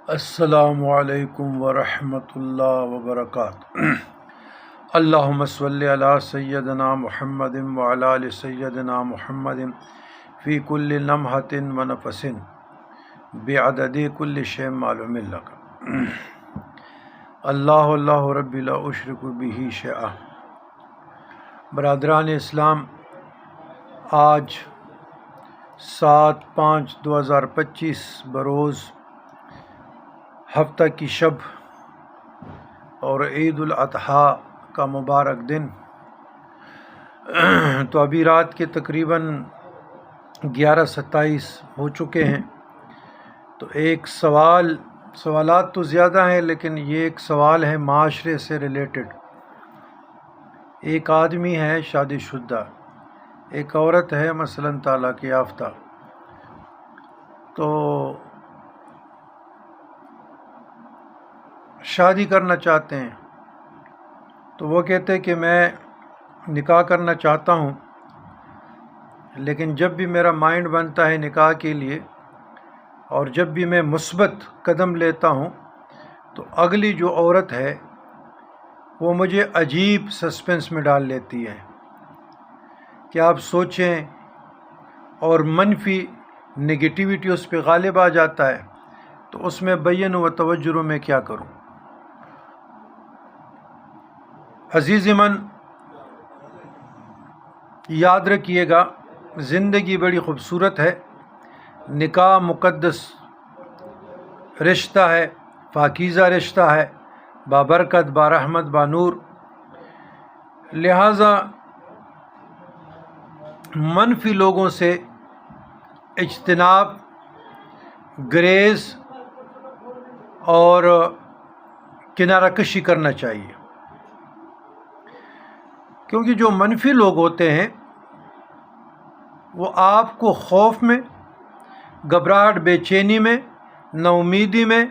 السلام علیکم ورحمۃ اللہ وبرکاتہ۔ اللہم صلی علی سیدنا محمد وعلی آل سیدنا محمد فی کل لمحۃ ونفس بعدد کل شیء معلوم لک۔ اللہ اللہ ربی لا اشرک بہ شیئا۔ برادران اسلام، آج 7/5/2025 بروز ہفتہ کی شب اور عید الاضحیٰ کا مبارک دن، تو ابھی رات کے تقریباً 11:27 ہو چکے ہیں۔ تو ایک سوالات تو زیادہ ہیں، لیکن یہ ایک سوال ہے معاشرے سے ریلیٹڈ۔ ایک آدمی ہے شادی شدہ، ایک عورت ہے مثلاً طلاق یافتہ، تو شادی کرنا چاہتے ہیں، تو وہ کہتے ہیں کہ میں نکاح کرنا چاہتا ہوں، لیکن جب بھی میرا مائنڈ بنتا ہے نکاح کے لیے اور جب بھی میں مثبت قدم لیتا ہوں، تو اگلی جو عورت ہے وہ مجھے عجیب سسپنس میں ڈال لیتی ہے کہ آپ سوچیں، اور منفی نگیٹیوٹی اس پہ غالب آ جاتا ہے، تو اس میں بین و توجہ میں کیا کروں۔ عزیز من، یاد رکھیے گا، زندگی بڑی خوبصورت ہے، نکاح مقدس رشتہ ہے، پاکیزہ رشتہ ہے، بابرکت، برحمت، بانور۔ لہٰذا منفی لوگوں سے اجتناب، گریز اور کنارہ کشی کرنا چاہیے، کیونکہ جو منفی لوگ ہوتے ہیں وہ آپ کو خوف میں، گھبراہٹ، بے چینی میں، نا امیدی میں،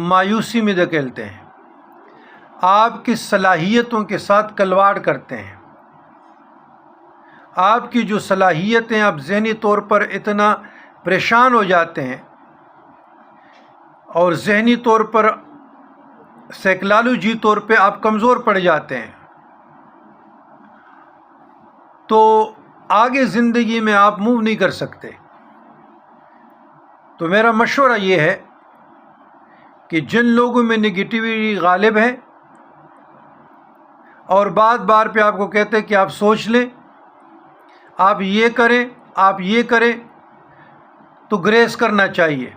مایوسی میں دھکیلتے ہیں، آپ کی صلاحیتوں کے ساتھ کھلواڑ کرتے ہیں۔ آپ کی جو صلاحیتیں، آپ ذہنی طور پر اتنا پریشان ہو جاتے ہیں اور ذہنی طور پر، سائیکالوجی طور پہ آپ کمزور پڑ جاتے ہیں، تو آگے زندگی میں آپ موو نہیں کر سکتے۔ تو میرا مشورہ یہ ہے کہ جن لوگوں میں نگیٹیوٹی غالب ہے اور بار بار پہ آپ کو کہتے ہیں کہ آپ سوچ لیں، آپ یہ کریں، آپ یہ کریں، تو گریز کرنا چاہیے۔